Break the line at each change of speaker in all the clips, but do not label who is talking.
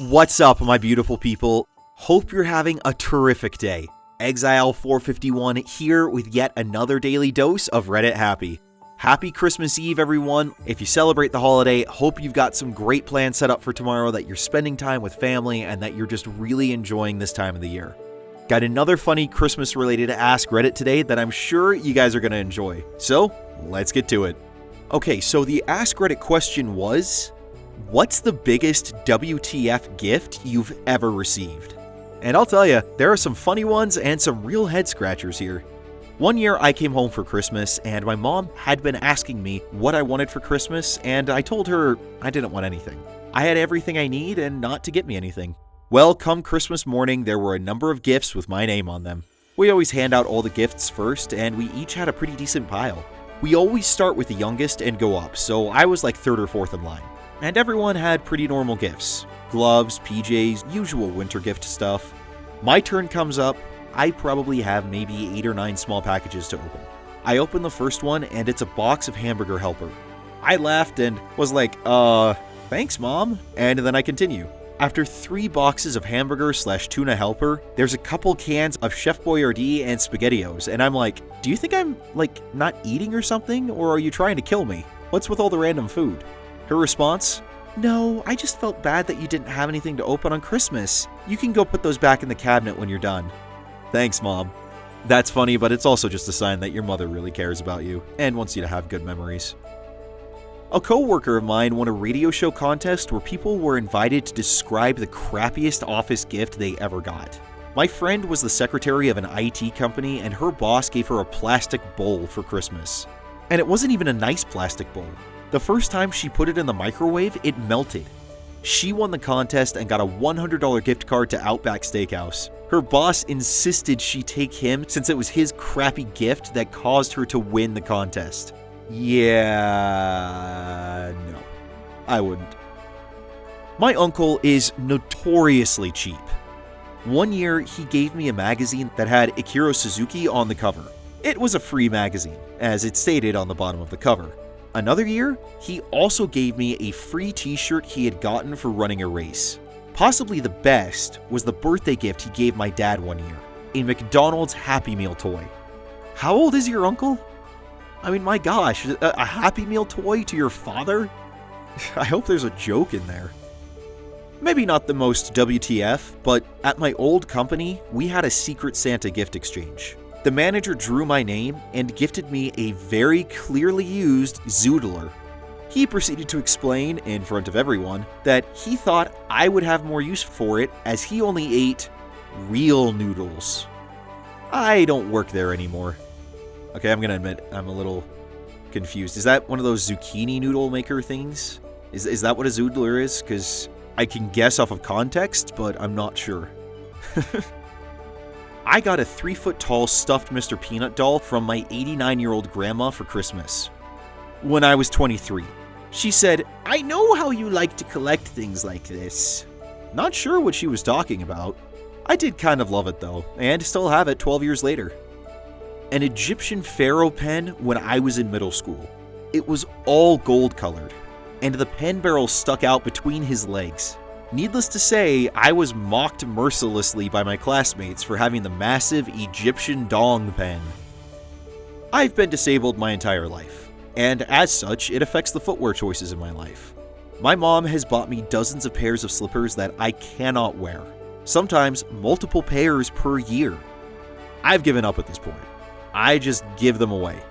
What's up, my beautiful people? Hope you're having a terrific day. Exile451 here with yet another daily dose of Reddit Happy. Happy Christmas Eve, everyone. If you celebrate the holiday, hope you've got some great plans set up for tomorrow, that you're spending time with family, and that you're just really enjoying this time of the year. Got another funny Christmas-related Ask Reddit today that I'm sure you guys are going to enjoy. So, let's get to it. Okay, so the Ask Reddit question was, what's the biggest WTF gift you've ever received? And I'll tell you, there are some funny ones and some real head scratchers here. One year I came home for Christmas and my mom had been asking me what I wanted for Christmas, and I told her I didn't want anything. I had everything I need and not to get me anything. Well, come Christmas morning, there were a number of gifts with my name on them. We always hand out all the gifts first, and we each had a pretty decent pile. We always start with the youngest and go up, so I was like third or fourth in line. And everyone had pretty normal gifts. Gloves, PJs, usual winter gift stuff. My turn comes up. I probably have maybe 8 or 9 small packages to open. I open the first one and it's a box of hamburger helper. I laughed and was like, thanks, Mom. And then I continue. After 3 boxes of hamburger/tuna helper, there's a couple cans of Chef Boyardee and SpaghettiOs, and I'm like, do you think I'm, not eating or something? Or are you trying to kill me? What's with all the random food? Her response, no, I just felt bad that you didn't have anything to open on Christmas. You can go put those back in the cabinet when you're done. Thanks, Mom. That's funny, but it's also just a sign that your mother really cares about you and wants you to have good memories. A coworker of mine won a radio show contest where people were invited to describe the crappiest office gift they ever got. My friend was the secretary of an IT company, and her boss gave her a plastic bowl for Christmas. And it wasn't even a nice plastic bowl. The first time she put it in the microwave, it melted. She won the contest and got a $100 gift card to Outback Steakhouse. Her boss insisted she take him since it was his crappy gift that caused her to win the contest. Yeah, no, I wouldn't. My uncle is notoriously cheap. One year, he gave me a magazine that had Ikiro Suzuki on the cover. It was a free magazine, as it stated on the bottom of the cover. Another year, he also gave me a free t-shirt he had gotten for running a race. Possibly the best was the birthday gift he gave my dad one year, a McDonald's Happy Meal toy. How old is your uncle? I mean, my gosh, a Happy Meal toy to your father? I hope there's a joke in there. Maybe not the most WTF, but at my old company, we had a Secret Santa gift exchange. The manager drew my name and gifted me a very clearly used Zoodler. He proceeded to explain, in front of everyone, that he thought I would have more use for it as he only ate real noodles. I don't work there anymore. Okay, I'm gonna admit, I'm a little confused. Is that one of those zucchini noodle maker things? Is that what a Zoodler is? Because I can guess off of context, but I'm not sure. I got a 3-foot-tall stuffed Mr. Peanut doll from my 89-year-old grandma for Christmas when I was 23. She said, I know how you like to collect things like this. Not sure what she was talking about. I did kind of love it though, and still have it 12 years later. An Egyptian pharaoh pen when I was in middle school. It was all gold colored, and the pen barrel stuck out between his legs. Needless to say, I was mocked mercilessly by my classmates for having the massive Egyptian dong pen. I've been disabled my entire life, and as such, it affects the footwear choices in my life. My mom has bought me dozens of pairs of slippers that I cannot wear, sometimes multiple pairs per year. I've given up at this point. I just give them away.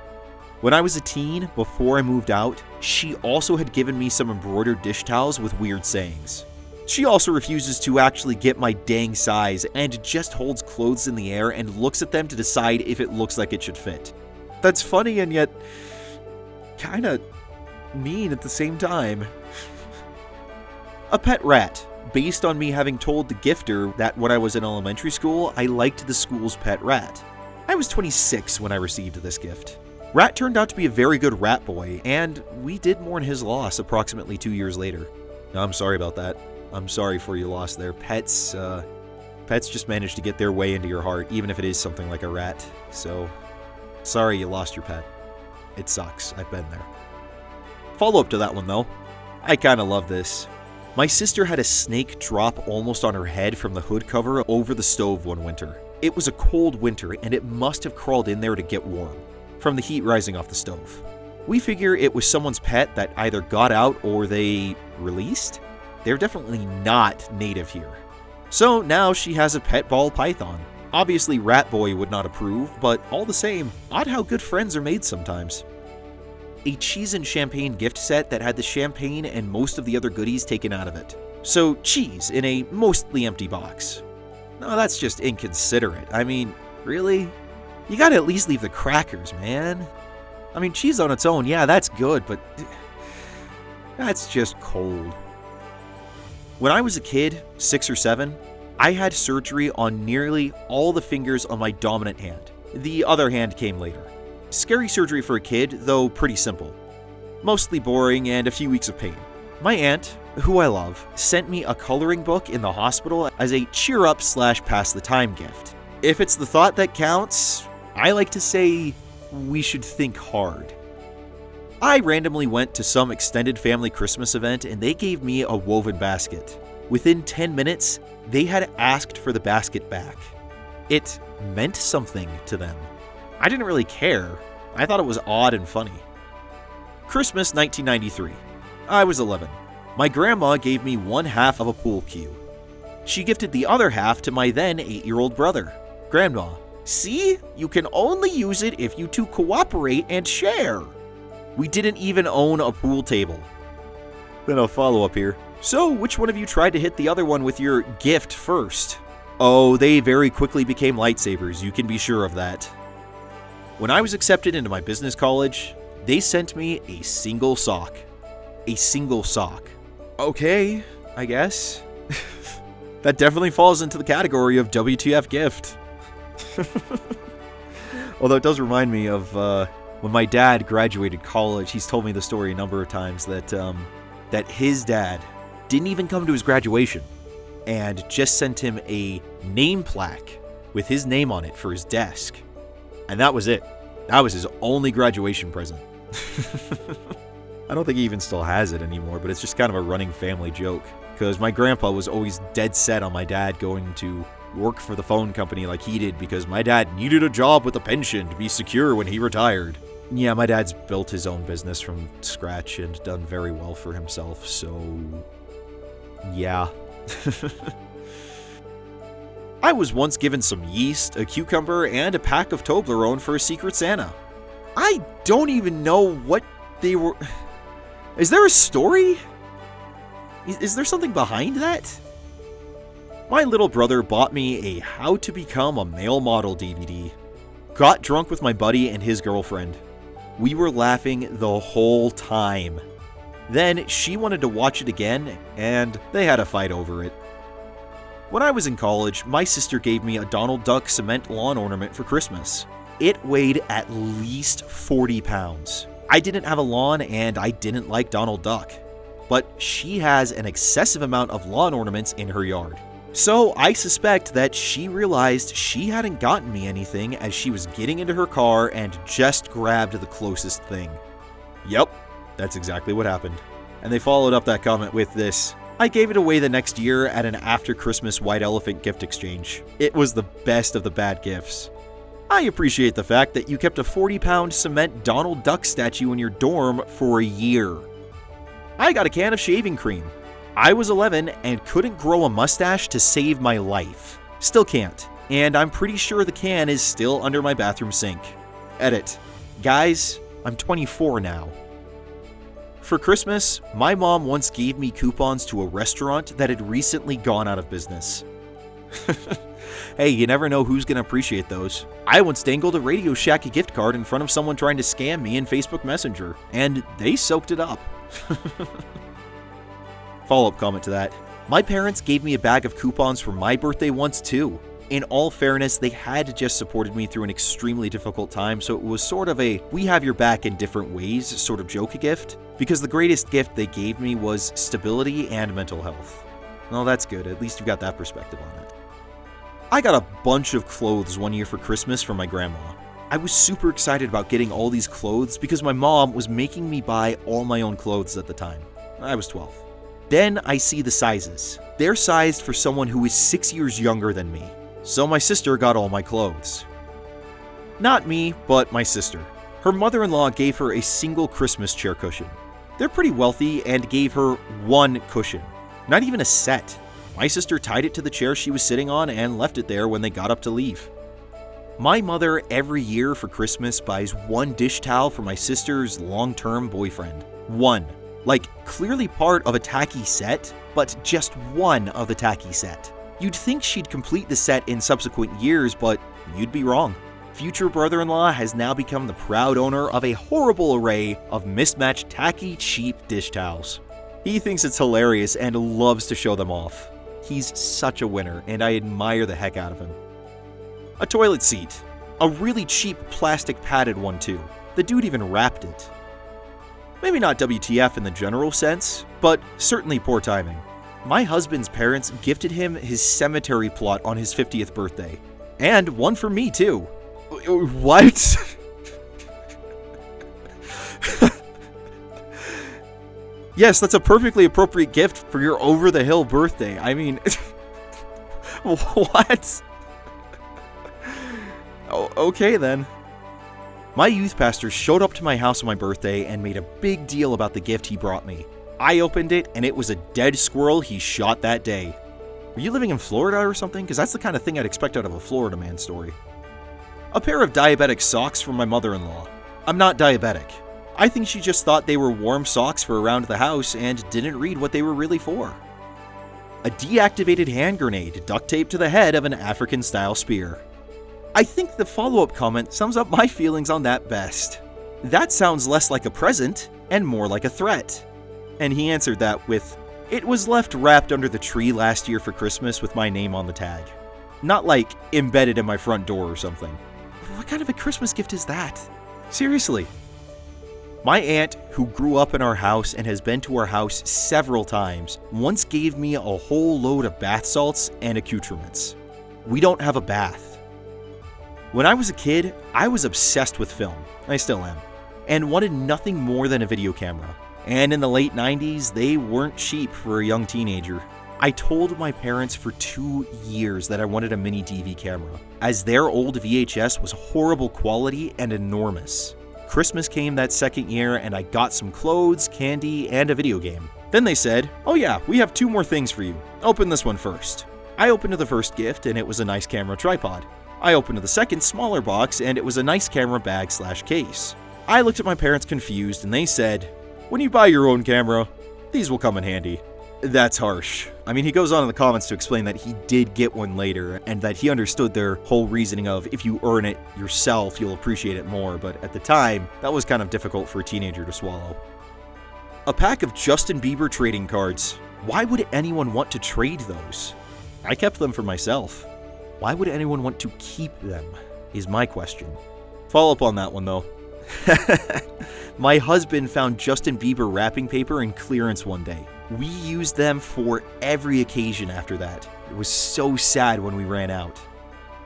When I was a teen, before I moved out, she also had given me some embroidered dish towels with weird sayings. She also refuses to actually get my dang size and just holds clothes in the air and looks at them to decide if it looks like it should fit. That's funny and yet kinda mean at the same time. A pet rat, based on me having told the gifter that when I was in elementary school, I liked the school's pet rat. I was 26 when I received this gift. Rat turned out to be a very good rat boy, and we did mourn his loss approximately 2 years later. I'm sorry about that. I'm sorry for your loss there. Pets just manage to get their way into your heart, even if it is something like a rat. So, sorry you lost your pet. It sucks. I've been there. Follow-up to that one, though. I kinda love this. My sister had a snake drop almost on her head from the hood cover over the stove one winter. It was a cold winter and it must have crawled in there to get warm, from the heat rising off the stove. We figure it was someone's pet that either got out or they released. They're definitely not native here. So now she has a pet ball python. Obviously Rat Boy would not approve, but all the same, odd how good friends are made sometimes. A cheese and champagne gift set that had the champagne and most of the other goodies taken out of it. So cheese in a mostly empty box. No, that's just inconsiderate. I mean, really? You gotta at least leave the crackers, man. I mean, cheese on its own, yeah, that's good, but that's just cold. When I was a kid, 6 or 7, I had surgery on nearly all the fingers on my dominant hand. The other hand came later. Scary surgery for a kid, though pretty simple. Mostly boring and a few weeks of pain. My aunt, who I love, sent me a coloring book in the hospital as a cheer-up/pass-the-time gift. If it's the thought that counts, I like to say we should think hard. I randomly went to some extended family Christmas event and they gave me a woven basket. Within 10 minutes, they had asked for the basket back. It meant something to them. I didn't really care. I thought it was odd and funny. Christmas 1993. I was 11. My grandma gave me one half of a pool cue. She gifted the other half to my then 8-year-old brother. Grandma, see? You can only use it if you two cooperate and share. We didn't even own a pool table. Then a follow-up here. So, which one of you tried to hit the other one with your gift first? Oh, they very quickly became lightsabers, you can be sure of that. When I was accepted into my business college, they sent me a single sock. A single sock. Okay, I guess. That definitely falls into the category of WTF gift. Although it does remind me of when my dad graduated college. He's told me the story a number of times that his dad didn't even come to his graduation and just sent him a name plaque with his name on it for his desk. And that was it. That was his only graduation present. I don't think he even still has it anymore, but it's just kind of a running family joke. Because my grandpa was always dead set on my dad going to work for the phone company like he did because my dad needed a job with a pension to be secure when he retired. Yeah, my dad's built his own business from scratch and done very well for himself, so yeah. I was once given some yeast, a cucumber, and a pack of Toblerone for a Secret Santa. I don't even know what they were... Is there a story? Is there something behind that? My little brother bought me a How to Become a Male Model DVD. Got drunk with my buddy and his girlfriend. We were laughing the whole time. Then she wanted to watch it again, and they had a fight over it. When I was in college, my sister gave me a Donald Duck cement lawn ornament for Christmas. It weighed at least 40 pounds. I didn't have a lawn and I didn't like Donald Duck. But she has an excessive amount of lawn ornaments in her yard. So I suspect that she realized she hadn't gotten me anything as she was getting into her car and just grabbed the closest thing. Yep, that's exactly what happened. And they followed up that comment with this: I gave it away the next year at an after-Christmas white elephant gift exchange. It was the best of the bad gifts. I appreciate the fact that you kept a 40-pound cement Donald Duck statue in your dorm for a year. I got a can of shaving cream. I was 11 and couldn't grow a mustache to save my life. Still can't. And I'm pretty sure the can is still under my bathroom sink. Edit. Guys, I'm 24 now. For Christmas, my mom once gave me coupons to a restaurant that had recently gone out of business. Hey, you never know who's going to appreciate those. I once dangled a Radio Shack gift card in front of someone trying to scam me in Facebook Messenger, and they soaked it up. Follow-up comment to that. My parents gave me a bag of coupons for my birthday once too. In all fairness, they had just supported me through an extremely difficult time, so it was sort of a we have your back in different ways sort of joke gift, because the greatest gift they gave me was stability and mental health. Well, that's good. At least you got that perspective on it. I got a bunch of clothes one year for Christmas from my grandma. I was super excited about getting all these clothes because my mom was making me buy all my own clothes at the time. I was 12. Then I see the sizes. They're sized for someone who is 6 years younger than me. So my sister got all my clothes. Not me, but my sister. Her mother-in-law gave her a single Christmas chair cushion. They're pretty wealthy and gave her one cushion. Not even a set. My sister tied it to the chair she was sitting on and left it there when they got up to leave. My mother every year for Christmas buys one dish towel for my sister's long-term boyfriend. One. Like, clearly part of a tacky set, but just one of the tacky set. You'd think she'd complete the set in subsequent years, but you'd be wrong. Future brother-in-law has now become the proud owner of a horrible array of mismatched tacky, cheap dish towels. He thinks it's hilarious and loves to show them off. He's such a winner, and I admire the heck out of him. A toilet seat. A really cheap plastic padded one too. The dude even wrapped it. Maybe not WTF in the general sense, but certainly poor timing. My husband's parents gifted him his cemetery plot on his 50th birthday. And one for me too. What? Yes, that's a perfectly appropriate gift for your over-the-hill birthday. I mean, what? Okay then. My youth pastor showed up to my house on my birthday and made a big deal about the gift he brought me. I opened it and it was a dead squirrel he shot that day. Were you living in Florida or something? Because that's the kind of thing I'd expect out of a Florida man story. A pair of diabetic socks from my mother-in-law. I'm not diabetic. I think she just thought they were warm socks for around the house and didn't read what they were really for. A deactivated hand grenade duct taped to the head of an African-style spear. I think the follow-up comment sums up my feelings on that best. That sounds less like a present and more like a threat. And he answered that with, "It was left wrapped under the tree last year for Christmas with my name on the tag. Not like embedded in my front door or something." What kind of a Christmas gift is that? Seriously. My aunt, who grew up in our house and has been to our house several times, once gave me a whole load of bath salts and accoutrements. We don't have a bath. When I was a kid, I was obsessed with film. I still am. And wanted nothing more than a video camera. And in the late 90s, they weren't cheap for a young teenager. I told my parents for 2 years that I wanted a mini DV camera, as their old VHS was horrible quality and enormous. Christmas came that second year and I got some clothes, candy, and a video game. Then they said, "Oh yeah, we have 2 more things for you. Open this one first." I opened the first gift and it was a nice camera tripod. I opened the second smaller box and it was a nice camera bag/case. I looked at my parents confused and they said, "When you buy your own camera, these will come in handy." That's harsh. I mean, he goes on in the comments to explain that he did get one later and that he understood their whole reasoning of if you earn it yourself, you'll appreciate it more, but at the time, that was kind of difficult for a teenager to swallow. A pack of Justin Bieber trading cards. Why would anyone want to trade those? I kept them for myself. Why would anyone want to keep them, is my question. Follow up on that one though. My husband found Justin Bieber wrapping paper in clearance one day. We used them for every occasion after that. It was so sad when we ran out.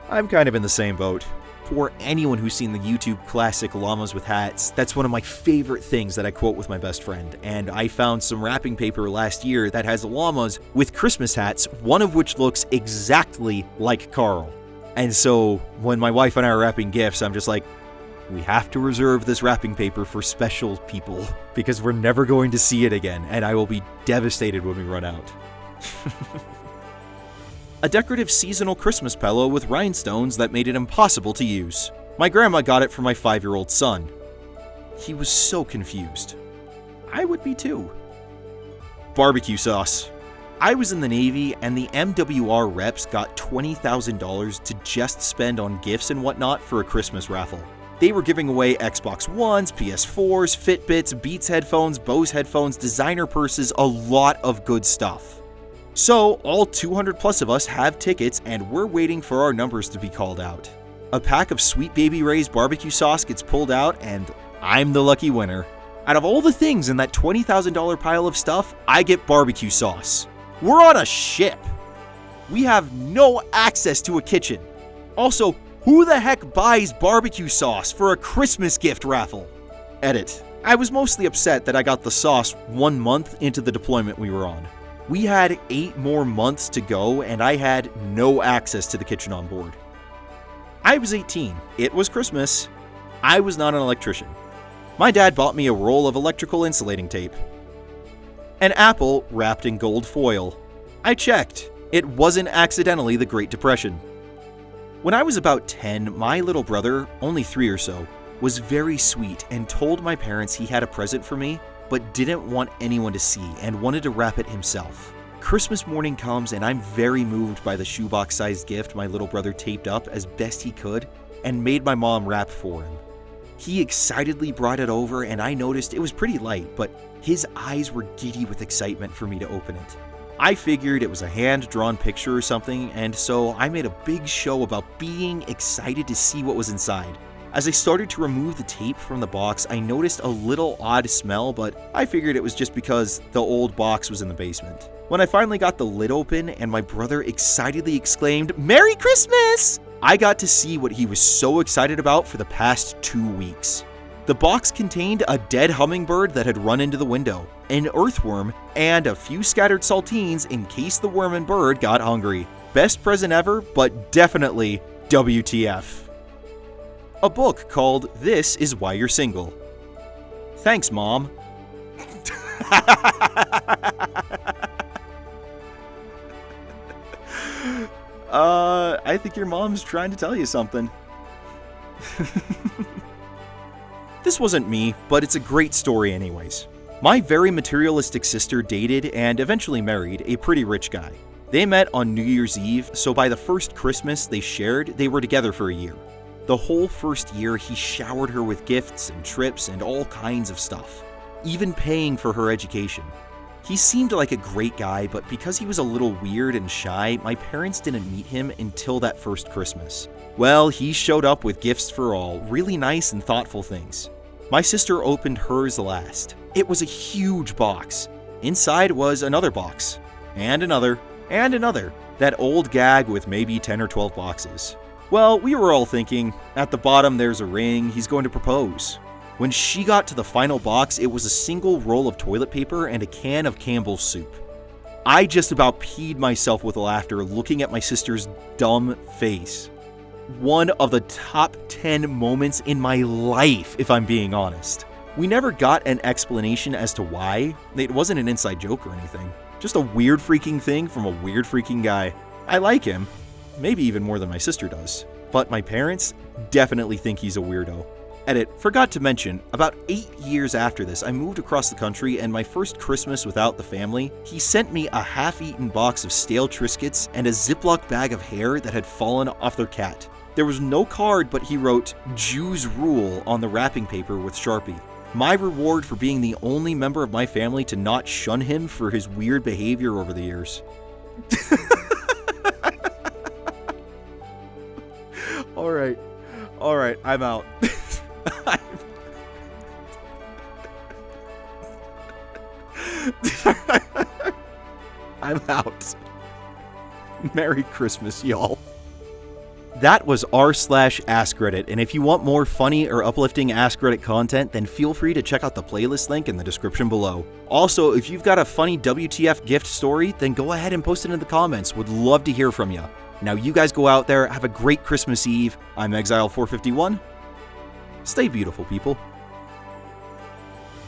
I'm kind of in the same boat. For anyone who's seen the YouTube classic Llamas with Hats, that's one of my favorite things that I quote with my best friend. And I found some wrapping paper last year that has llamas with Christmas hats, one of which looks exactly like Carl. And so when my wife and I are wrapping gifts, I'm just like, we have to reserve this wrapping paper for special people because we're never going to see it again, and I will be devastated when we run out. A decorative seasonal Christmas pillow with rhinestones that made it impossible to use. My grandma got it for my 5-year-old son. He was so confused. I would be too. Barbecue sauce. I was in the Navy, and the MWR reps got $20,000 to just spend on gifts and whatnot for a Christmas raffle. They were giving away Xbox Ones, PS4s, Fitbits, Beats headphones, Bose headphones, designer purses, a lot of good stuff. So, all 200 plus of us have tickets and we're waiting for our numbers to be called out. A pack of Sweet Baby Ray's barbecue sauce gets pulled out and I'm the lucky winner. Out of all the things in that $20,000 pile of stuff, I get barbecue sauce. We're on a ship. We have no access to a kitchen. Also, who the heck buys barbecue sauce for a Christmas gift raffle? Edit. I was mostly upset that I got the sauce 1 month into the deployment we were on. We had 8 more months to go, and I had no access to the kitchen on board. I was 18. It was Christmas. I was not an electrician. My dad bought me a roll of electrical insulating tape. An apple wrapped in gold foil. I checked. It wasn't accidentally the Great Depression. When I was about 10, my little brother, only 3 or so, was very sweet and told my parents he had a present for me, but didn't want anyone to see and wanted to wrap it himself. Christmas morning comes and I'm very moved by the shoebox-sized gift my little brother taped up as best he could and made my mom wrap for him. He excitedly brought it over and I noticed it was pretty light, but his eyes were giddy with excitement for me to open it. I figured it was a hand-drawn picture or something, and so I made a big show about being excited to see what was inside. As I started to remove the tape from the box, I noticed a little odd smell, but I figured it was just because the old box was in the basement. When I finally got the lid open and my brother excitedly exclaimed, "Merry Christmas!" I got to see what he was so excited about for the past 2 weeks. The box contained a dead hummingbird that had run into the window, an earthworm, and a few scattered saltines in case the worm and bird got hungry. Best present ever, but definitely WTF. A book called This Is Why You're Single. Thanks, Mom. I think your mom's trying to tell you something. This wasn't me, but it's a great story anyways. My very materialistic sister dated and eventually married a pretty rich guy. They met on New Year's Eve, so by the first Christmas they shared, they were together for a year. The whole first year, he showered her with gifts and trips and all kinds of stuff, even paying for her education. He seemed like a great guy, but because he was a little weird and shy, my parents didn't meet him until that first Christmas. Well, he showed up with gifts for all, really nice and thoughtful things. My sister opened hers last. It was a huge box. Inside was another box, and another, and another. That old gag with maybe 10 or 12 boxes. Well, we were all thinking, at the bottom there's a ring, he's going to propose. When she got to the final box, it was a single roll of toilet paper and a can of Campbell's soup. I just about peed myself with laughter looking at my sister's dumb face. One of the top 10 moments in my life, if I'm being honest. We never got an explanation as to why. It wasn't an inside joke or anything. Just a weird freaking thing from a weird freaking guy. I like him. Maybe even more than my sister does. But my parents definitely think he's a weirdo. Edit, forgot to mention, about 8 years after this, I moved across the country and my first Christmas without the family, he sent me a half-eaten box of stale Triscuits and a Ziploc bag of hair that had fallen off their cat. There was no card, but he wrote, "Jews rule" on the wrapping paper with Sharpie. My reward for being the only member of my family to not shun him for his weird behavior over the years. All right, I'm out. I'm out. Merry Christmas, y'all. That was r/AskReddit, and if you want more funny or uplifting AskReddit content, then feel free to check out the playlist link in the description below. Also, if you've got a funny WTF gift story, then go ahead and post it in the comments. Would love to hear from you. Now you guys go out there, have a great Christmas Eve. I'm Exile451. Stay beautiful, people.